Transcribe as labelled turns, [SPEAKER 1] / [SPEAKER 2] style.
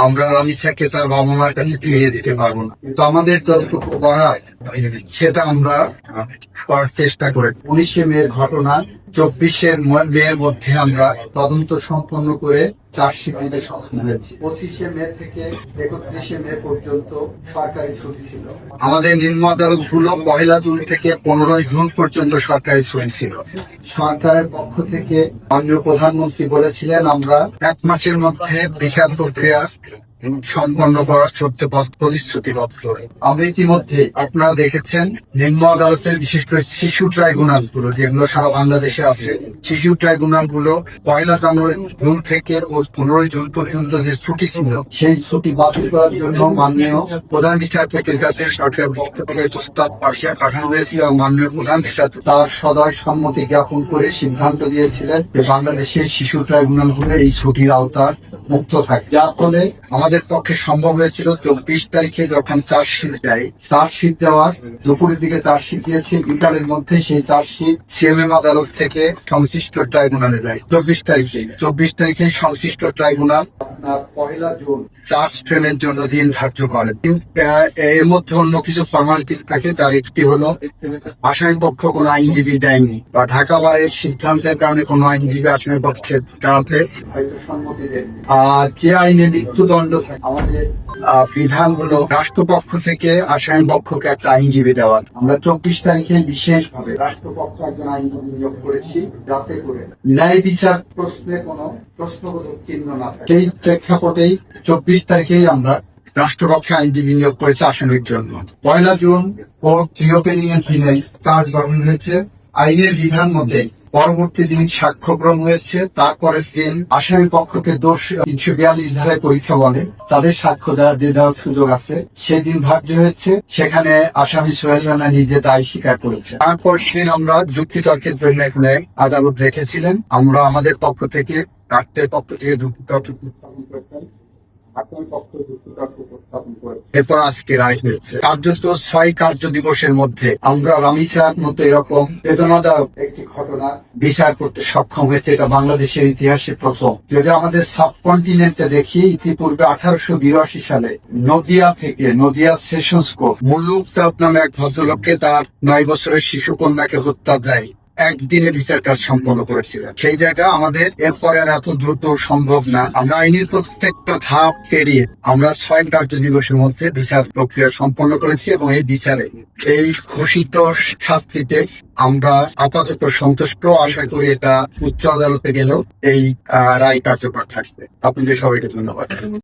[SPEAKER 1] আমরা রামিসাকে তার বাবা মার কাছে ফিরিয়ে দিতে পারবো না, কিন্তু আমাদের যতটুকু করার সেটা আমরা করার চেষ্টা করি। 19শে মের ঘটনা 24শে মের মধ্যে আমরা তদন্ত সম্পন্ন করে চার্জশিট দিতে সক্ষম হয়েছি। 25শে মে থেকে 31শে মে পর্যন্ত সরকারি ছুটি ছিল। আমাদের নিম্ন আদালত গুলো 1 জুন থেকে 15 জুন পর্যন্ত সরকারি ছুটি ছিল। সরকারের পক্ষ থেকে মাননীয় প্রধানমন্ত্রী বলেছিলেন আমরা 1 মাসের মধ্যে বিচার প্রক্রিয়া সম্পন্ন করার প্রতিশ্রুতিবদ্ধ। আমরা ইতিমধ্যে আপনারা দেখেছেন নিম্ন আদালতের বিশেষ করে শিশু ট্রাইব্যুনাল গুলো যেগুলো সারা বাংলাদেশে আছে, শিশু ট্রাইব্যুনাল গুলো 1 জানুয়ারি জুন থেকে 15 জুন পর্যন্ত যে ছুটি ছিল সেই ছুটি বাতিল করার জন্য মাননীয় প্রধান বিচারপতির কাছে সরকারের পক্ষ থেকে প্রস্তাব পাঠানো হয়েছিল এবং মাননীয় প্রধান বিচারপতি তার সদয় সম্মতি জ্ঞাপন করে সিদ্ধান্ত দিয়েছিলেন যে বাংলাদেশের শিশু ট্রাইব্যুনাল গুলো এই ছুটির আওতার মুক্ত থাকে, যার ফলে আমাদের পক্ষে সম্ভব হয়েছিল 24 তারিখে যখন চার্জশিট দেয়, চার্জশিট দেওয়ার দুপুরের দিকে চার্জশিট দিয়েছে, বিকালের মধ্যে সেই চার্জশিট সিএমএম আদালত থেকে সংশ্লিষ্ট ট্রাইব্যুনালে যায়। 24 তারিখে সংশ্লিষ্ট ট্রাইব্যুনাল 1 জুন চার্জ ফ্রেমের জন্য দিন ধার্য করেন। এর মধ্যে অন্য কিছু ফর্মালিটিস থাকে, তার একটি হলো আসামি পক্ষ কোনো আইনজীবী দেয়নি বা ঢাকা বারের সিদ্ধান্তের কারণে কোনো আইনজীবী আসামি পক্ষের দাঁড়াতে হয়তো সম্মতি দেন। যে আইনে মৃত্যুদণ্ড আমাদের বিধান হলো রাষ্ট্রপক্ষ থেকে আসামি পক্ষকে একটা আইনজীবী দেওয়া। আমরা 24 তারিখে বিশেষভাবে রাষ্ট্রপক্ষ একজন আইনজীবী নিয়োগ করেছি যাতে করে ন্যায় বিচার প্রশ্নে কোনো প্রশ্নবোধক চিহ্ন না থাকে। সেই প্রেক্ষাপটেই 24 তারিখেই আমরা রাষ্ট্রপক্ষে আইনজীবী নিয়োগ করেছে আসামির জন্য। 1 জুন কোর্ট রিওপেনিং এর দিনে চার্জ গঠন হয়েছে আইনের বিধান মতে। পরবর্তী দিন সাক্ষ্য গ্রহণ হয়েছে, তারপরের দিন আসামি পক্ষকে দোষ 342 ধারায় পরীক্ষা বলে তাদের সাক্ষ্য দেওয়ার সুযোগ আছে, সেদিন ধার্য হয়েছে। সেখানে আসামি সোহেল রানা নিজে দায় স্বীকার করেছে। তারপর সেদিন আমরা যুক্তিতর্কের জন্য এখানে আদালত রেখেছিলেন। আমরা আমাদের পক্ষ থেকে রাষ্ট্রের পক্ষ থেকে যুক্তিতর্ক উপস্থাপন করতাম, এরপর আজকে রায় হয়েছে। কার্যত 6 কার্য দিবসের মধ্যে আমরা রামিসার মতো এরকম বেদনাদায়ক একটি ঘটনা বিচার করতে সক্ষম হয়েছে। এটা বাংলাদেশের ইতিহাসে প্রথম। যদি আমাদের সাবকন্টিনেন্টে দেখি, ইতিপূর্বে 1882 সালে নদিয়া সেশনস কোর্ট মুল্লুক চাঁদ নামে এক ভদ্রলোককে তার 9 বছরের শিশু কন্যাকে হত্যা দেয় একদিনে বিচার কাজ সম্পন্ন করেছিলেন। সেই জায়গা আমাদের এরপরে আর এত দ্রুত সম্ভব না। আমরা আইনের প্রত্যেকটা ধাপ পেরিয়ে আমরা 6 কার্য দিবসের মধ্যে বিচার প্রক্রিয়া সম্পন্ন করেছি এবং এই বিচারে এই ঘোষিত শাস্তিতে আমরা আপাতত সন্তুষ্ট। আশা করি এটা উচ্চ আদালতে গেলেও এই রায় কার্যকর থাকবে। আপনাদের সবাইকে ধন্যবাদ।